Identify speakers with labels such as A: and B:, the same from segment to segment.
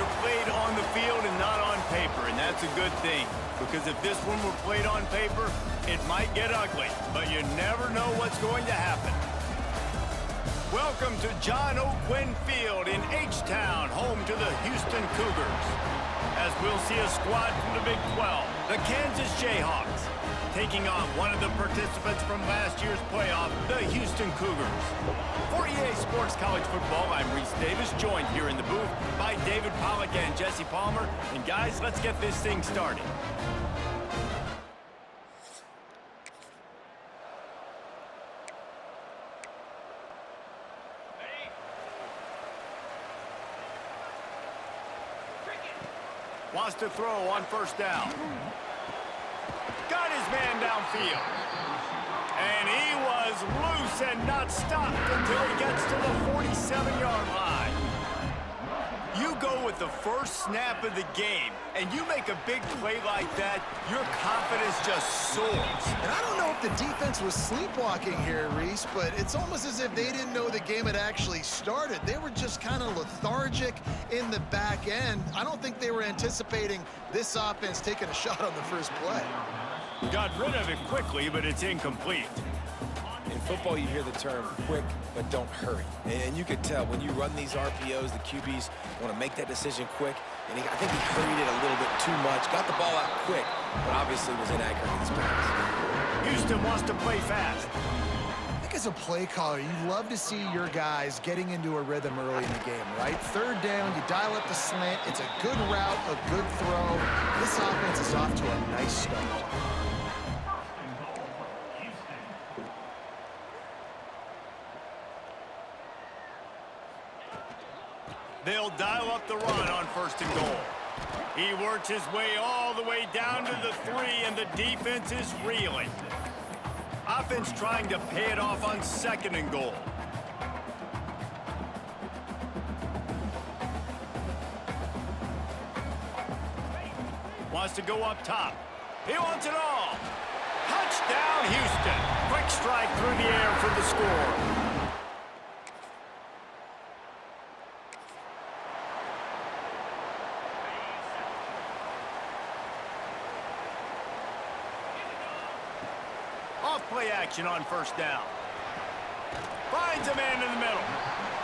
A: are played on the field and not on paper, and that's a good thing. Because if this one were played on paper, it might get ugly, but you never know what's going to happen. Welcome to John O'Quinn Field in H-Town, home to the Houston Cougars. As we'll see a squad from the Big 12, the Kansas Jayhawks, taking on one of the participants from last year's playoff, the Houston Cougars. For EA Sports College Football, I'm Reese Davis, joined here in the booth by David Pollack and Jesse Palmer. And guys, let's get this thing started. Wants to throw on first down. Got his man downfield. And he was loose and not stopped until he gets to the 47-yard line. You go with the first snap of the game, and you make a big play like that, your confidence just soars.
B: And I don't know if the defense was sleepwalking here, Reese, but it's almost as if they didn't know the game had actually started. They were just kind of lethargic in the back end. I don't think they were anticipating this offense taking a shot on the first play.
A: Got rid of it quickly, but it's incomplete.
C: In football, you hear the term quick, but don't hurry. And you can tell when you run these RPOs, the QBs want to make that decision quick. And I think he hurried it a little bit too much. Got the ball out quick, but obviously was inaccurate in his pass.
A: Houston wants to play fast.
B: I think as a play caller, you love to see your guys getting into a rhythm early in the game, right? Third down, you dial up the slant. It's a good route, a good throw. This offense is off to a nice start.
A: They'll dial up the run on first and goal. He works his way all the way down to the 3, and the defense is reeling. Offense trying to pay it off on second and goal. Wants to go up top. He wants it all. Touchdown, Houston. Quick strike through the air for the score. Off-play action on first down. Finds a man in the middle.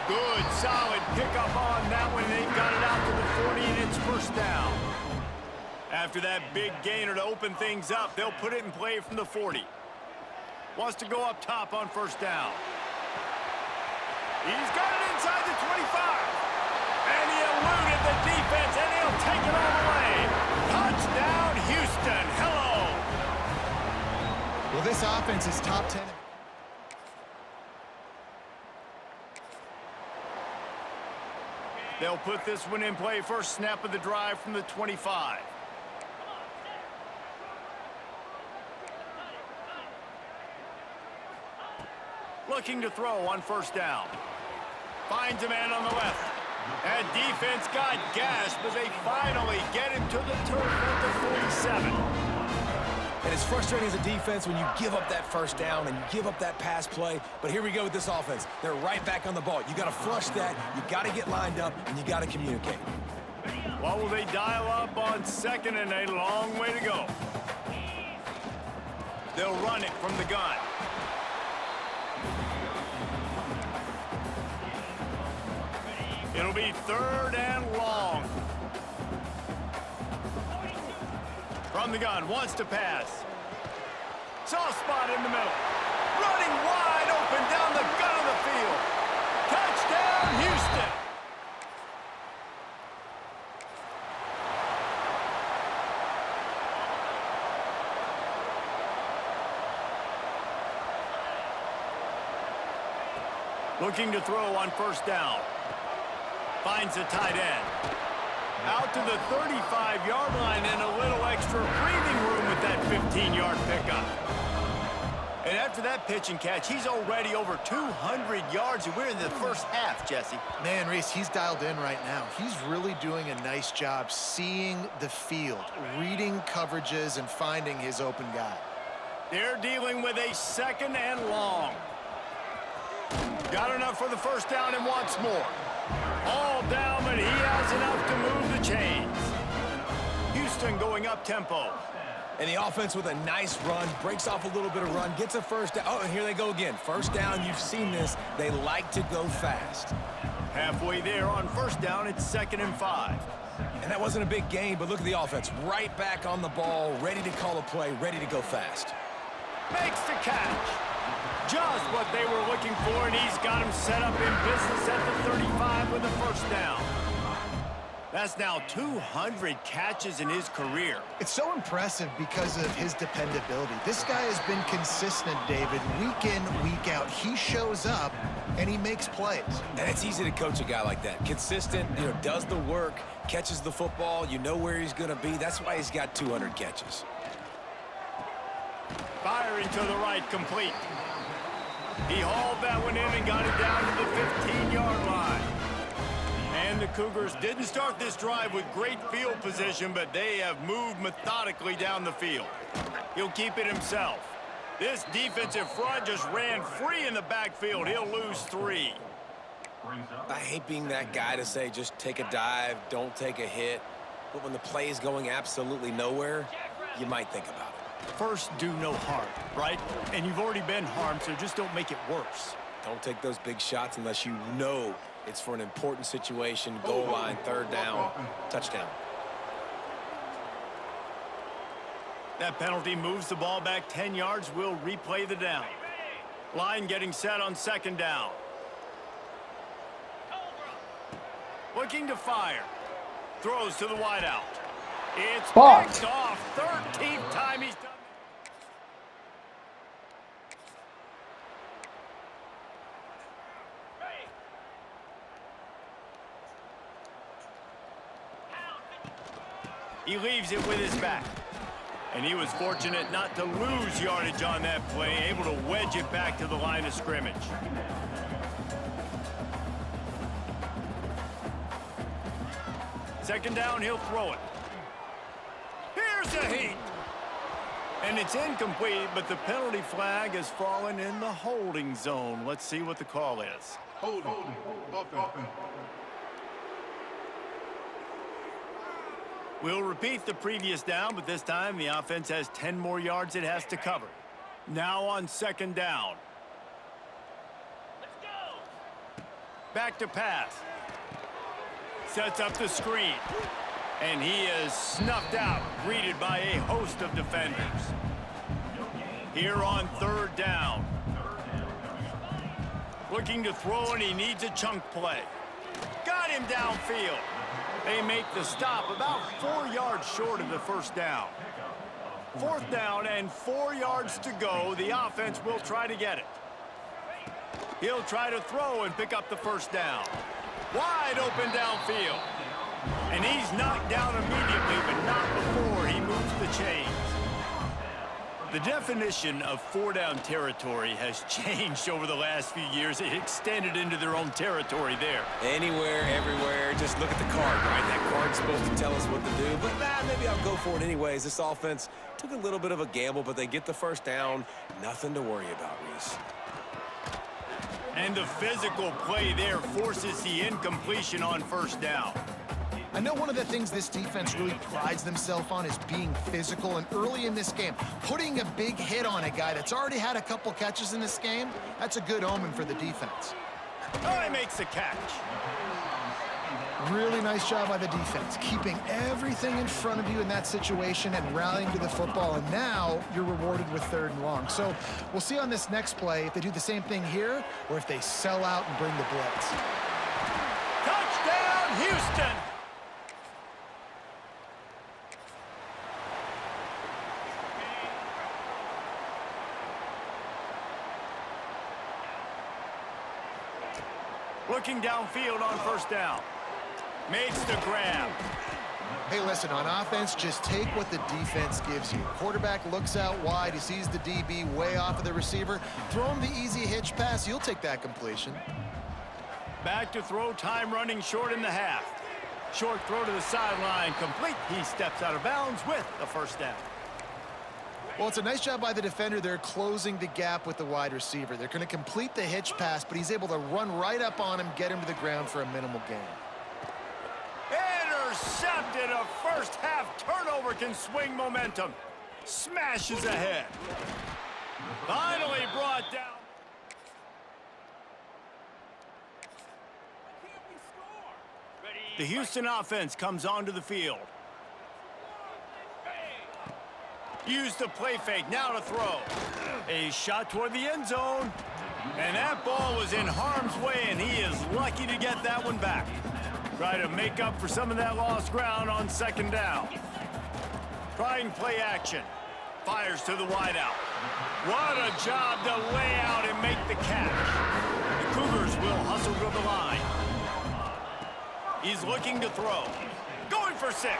A: Good, solid pickup on that one. They've got it out to the 40, and it's first down. After that big gainer to open things up, they'll put it in play from the 40. Wants to go up top on first down. He's got it inside the 25. And he eluded the defense, and he'll take it all the way. Touchdown, Houston. Hello.
B: Well, this offense is top 10.
A: They'll put this one in play. First snap of the drive from the 25. Looking to throw on first down. Finds a man on the left. And defense got gas, but they finally get him to the turf at the 47.
C: And it's frustrating as a defense when you give up that first down and you give up that pass play. But here we go with this offense. They're right back on the ball. You got to flush that, you got to get lined up, and you got to communicate.
A: What will they dial up on second, and a long way to go. They'll run it from the gun. It'll be third and long. From the gun, wants to pass. Soft spot in the middle. Running wide open down the gun of the field. Touchdown, Houston. Looking to throw on first down. Finds a tight end. Out to the 35-yard line and a little extra breathing room with that 15-yard pickup. And after that pitch and catch, he's already over 200 yards, and we're in the first half, Jesse.
B: Man, Reese, he's dialed in right now. He's really doing a nice job seeing the field, reading coverages, and finding his open guy.
A: They're dealing with a second and long. Got enough for the first down and wants more. All down, but he has enough to move the going up tempo.
C: And the offense with a nice run, breaks off a little bit of run, gets a first down. Oh, and here they go again. First down, you've seen this. They like to go fast.
A: Halfway there on first down, it's 2nd and 5.
C: And that wasn't a big gain, but look at the offense. Right back on the ball, ready to call a play, ready to go fast.
A: Makes the catch. Just what they were looking for, and he's got him set up in business at the 35 with a first down. That's now 200 catches in his career.
B: It's so impressive because of his dependability. This guy has been consistent, David, week in, week out. He shows up, and he makes plays.
C: And it's easy to coach a guy like that. Consistent, does the work, catches the football, you know where he's going to be. That's why he's got 200 catches.
A: Firing to the right, complete. He hauled that one in and got it down to the 15-yard line. And the Cougars didn't start this drive with great field position, but they have moved methodically down the field. He'll keep it himself. This defensive front just ran free in the backfield. He'll lose 3.
C: I hate being that guy to say just take a dive, don't take a hit. But when the play is going absolutely nowhere, you might think about it.
A: First, do no harm, right? And you've already been harmed, so just don't make it worse.
C: Don't take those big shots unless you know it's for an important situation, goal line, 3rd down, touchdown.
A: That penalty moves the ball back 10 yards. We'll replay the down. Line getting set on 2nd down. Looking to fire. Throws to the wideout. It's picked off. 13th time he's done. He leaves it with his back. And he was fortunate not to lose yardage on that play, able to wedge it back to the line of scrimmage. Second down, he'll throw it. Here's a heat. And it's incomplete, but the penalty flag has fallen in the holding zone. Let's see what the call is.
D: Holding. Offense.
A: We'll repeat the previous down, but this time the offense has 10 more yards it has to cover. Now on 2nd down. Let's go. Back to pass. Sets up the screen. And he is snuffed out, greeted by a host of defenders. Here on 3rd down. Looking to throw, and he needs a chunk play. Got him downfield. They make the stop about 4 yards short of the first down. 4th down and 4 yards to go. The offense will try to get it. He'll try to throw and pick up the first down. Wide open downfield. And he's knocked down immediately, but not before he moves the chains. The definition of 4-down territory has changed over the last few years. It extended into their own territory there.
C: Anywhere, everywhere, just look at the card, right? That card's supposed to tell us what to do, but maybe I'll go for it anyways. This offense took a little bit of a gamble, but they get the first down. Nothing to worry about, Reese.
A: And the physical play there forces the incompletion on first down.
B: I know one of the things this defense really prides themselves on is being physical, and early in this game, putting a big hit on a guy that's already had a couple catches in this game, that's a good omen for the defense.
A: Oh, he makes the catch.
B: Really nice job by the defense, keeping everything in front of you in that situation and rallying to the football, and now you're rewarded with 3rd and long. So we'll see on this next play if they do the same thing here or if they sell out and bring the blitz.
A: Touchdown, Houston! Looking downfield on first down. Makes the grab.
B: Hey, listen, on offense, just take what the defense gives you. Quarterback looks out wide. He sees the DB way off of the receiver. Throw him the easy hitch pass. You'll take that completion.
A: Back to throw, time running short in the half. Short throw to the sideline, complete. He steps out of bounds with the first down.
B: Well, it's a nice job by the defender. They're closing the gap with the wide receiver. They're going to complete the hitch pass, but he's able to run right up on him, get him to the ground for a minimal gain.
A: Intercepted! intercepted. A first-half turnover can swing momentum. Smashes ahead. Finally brought down. The Houston offense comes onto the field. Use the play fake, now to throw. A shot toward the end zone. And that ball was in harm's way, and he is lucky to get that one back. Try to make up for some of that lost ground on second down. Trying play action. Fires to the wideout. What a job to lay out and make the catch. The Cougars will hustle to the line. He's looking to throw. Going for 6.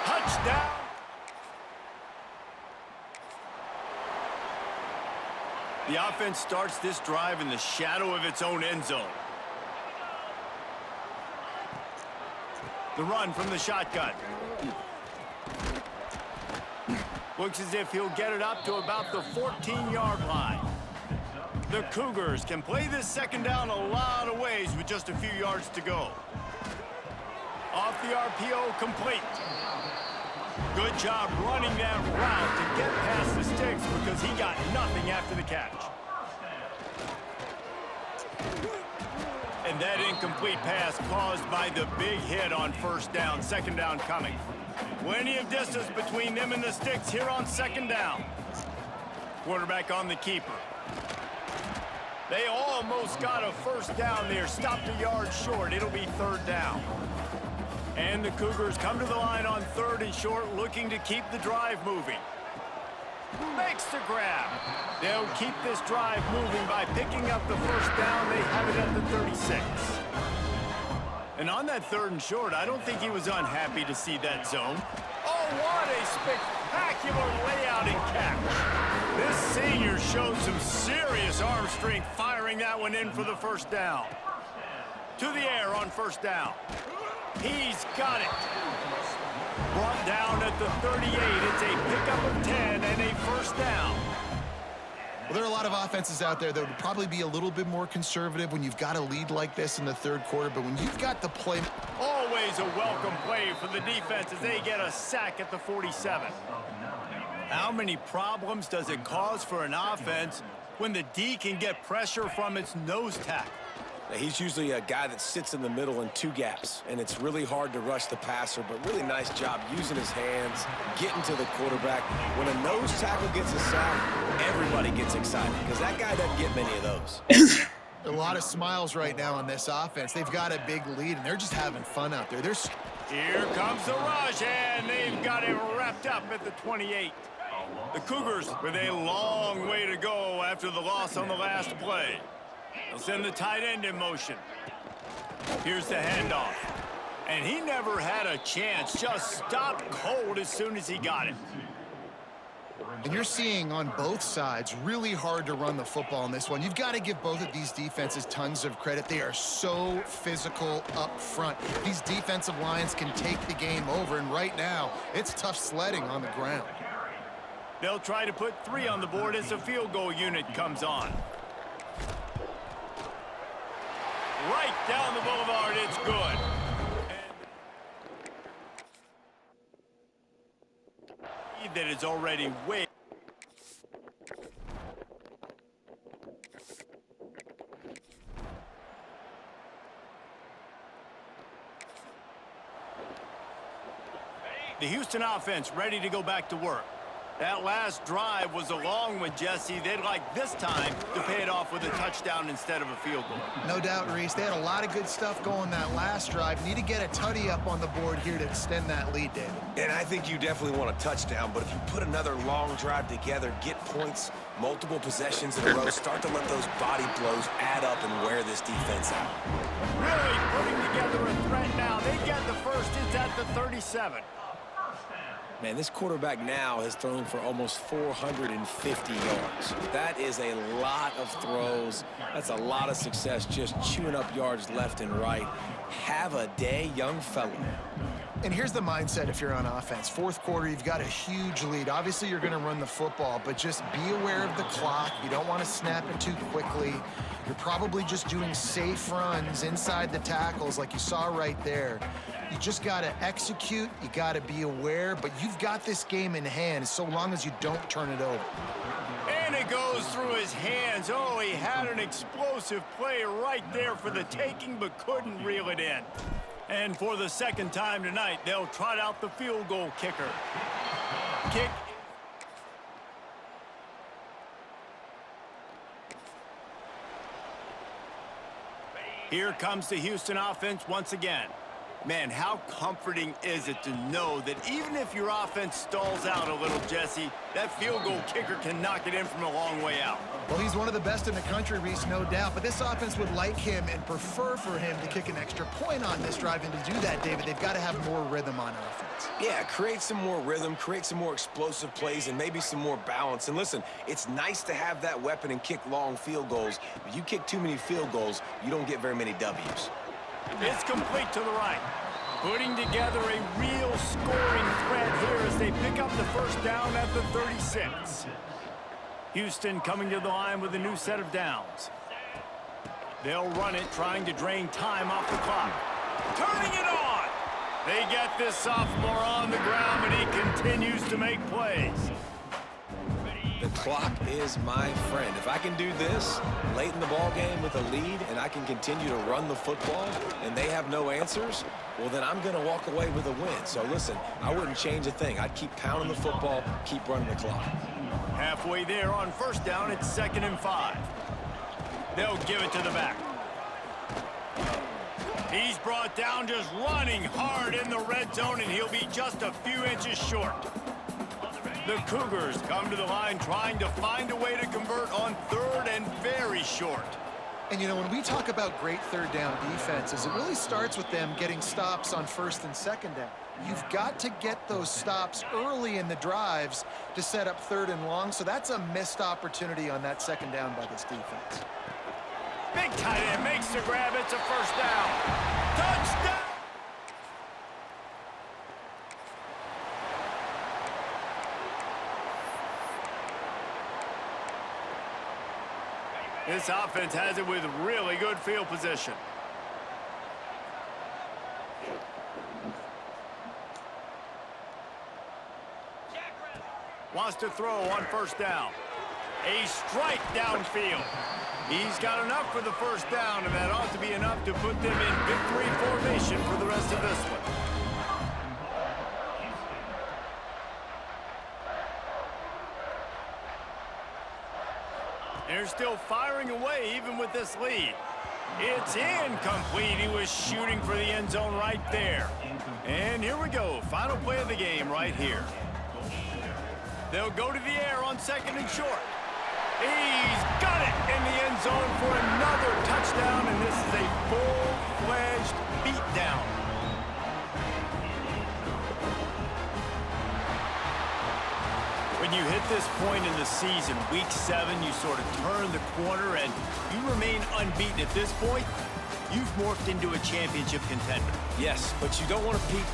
A: Touchdown. The offense starts this drive in the shadow of its own end zone. The run from the shotgun. Looks as if he'll get it up to about the 14-yard line. The Cougars can play this second down a lot of ways with just a few yards to go. Off the RPO, complete. Good job running that route to get past the sticks because he got nothing after the catch. And that incomplete pass caused by the big hit on first down, second down coming. Plenty of distance between them and the sticks here on second down. Quarterback on the keeper. They almost got a first down there, stopped a yard short. It'll be third down. And the Cougars come to the line on third and short, looking to keep the drive moving. Makes the grab. They'll keep this drive moving by picking up the first down. They have it at the 36. And on that third and short, I don't think he was unhappy to see that zone. Oh, what a spectacular layout and catch. This senior showed some serious arm strength firing that one in for the first down. To the air on first down. He's got it. Brought down at the 38. It's a pickup of 10 and a first down.
B: Well, there are a lot of offenses out there that would probably be a little bit more conservative when you've got a lead like this in the third quarter, but when you've got the play...
A: Always a welcome play for the defense as they get a sack at the 47. How many problems does it cause for an offense when the D can get pressure from its nose tackle?
C: He's usually a guy that sits in the middle in 2 gaps, and it's really hard to rush the passer, but really nice job using his hands, getting to the quarterback. When a nose tackle gets a sack, everybody gets excited because that guy doesn't get many of those.
B: A lot of smiles right now on this offense. They've got a big lead, and they're just having fun out there.
A: Here comes the rush, and they've got it wrapped up at the 28. The Cougars with a long way to go after the loss on the last play. They'll send the tight end in motion. Here's the handoff. And he never had a chance. Just stopped cold as soon as he got it.
B: And you're seeing on both sides really hard to run the football in this one. You've got to give both of these defenses tons of credit. They are so physical up front. These defensive lines can take the game over, and right now it's tough sledding on the ground.
A: They'll try to put 3 on the board as the field goal unit comes on. Right down the boulevard, it's good. And that is already way. The Houston offense ready to go back to work. That last drive was a long one, Jesse. They'd like this time to pay it off with a touchdown instead of a field goal.
B: No doubt, Reese. They had a lot of good stuff going that last drive. Need to get a tutty up on the board here to extend that lead, David.
C: And I think you definitely want a touchdown, but if you put another long drive together, get points, multiple possessions in a row, start to let those body blows add up and wear this defense out.
A: Really putting together a threat now. They get the first. It's at the 37.
C: Man, this quarterback now has thrown for almost 450 yards. That is a lot of throws. That's a lot of success, just chewing up yards left and right. Have a day, young fella.
B: And here's the mindset if you're on offense. Fourth quarter, you've got a huge lead. Obviously, you're going to run the football, but just be aware of the clock. You don't want to snap it too quickly. You're probably just doing safe runs inside the tackles like you saw right there. You just got to execute. You got to be aware, but you've got this game in hand so long as you don't turn it over.
A: And it goes through his hands. Oh, he had an explosive play right there for the taking, but couldn't reel it in. And for the second time tonight, they'll trot out the field goal kicker. Kick. Here comes the Houston offense once again. Man, how comforting is it to know that even if your offense stalls out a little, Jesse, that field goal kicker can knock it in from a long way out.
B: Well, he's one of the best in the country, Reese, no doubt. But this offense would like him and prefer for him to kick an extra point on this drive. And to do that, David, they've got to have more rhythm on offense.
C: Yeah, create some more rhythm, create some more explosive plays, and maybe some more balance. And listen, it's nice to have that weapon and kick long field goals. If you kick too many field goals, you don't get very many W's.
A: It's complete to the right. Putting together a real scoring threat here as they pick up the first down at the 36. Houston coming to the line with a new set of downs. They'll run it, trying to drain time off the clock. Turning it on! They get this sophomore on the ground, and he continues to make plays.
C: The clock is my friend. If I can do this late in the ball game with a lead and I can continue to run the football and they have no answers, well, then I'm going to walk away with a win. So listen, I wouldn't change a thing. I'd keep pounding the football, keep running the clock.
A: Halfway there on first down, it's 2nd and 5. They'll give it to the back. He's brought down just running hard in the red zone, and he'll be just a few inches short. The Cougars come to the line trying to find a way to convert on 3rd and very short.
B: And, you know, when we talk about great third down defenses, it really starts with them getting stops on 1st and 2nd down. You've got to get those stops early in the drives to set up 3rd and long, so that's a missed opportunity on that 2nd down by this defense.
A: Big tight end makes the grab. It's a first down. Touchdown! This offense has it with really good field position. Wants to throw on first down. A strike downfield. He's got enough for the first down, and that ought to be enough to put them in victory formation for the rest of this one. They're still firing away even with this lead. It's incomplete. He was shooting for the end zone right there. And here we go. Final play of the game right here. They'll go to the air on 2nd and short. He's got it in the end zone for another touchdown, and this is a full-fledged beatdown. When you hit this point in the season, week 7, you sort of turn the corner and you remain unbeaten. At this point, you've morphed into a championship contender.
C: Yes, but you don't want to peak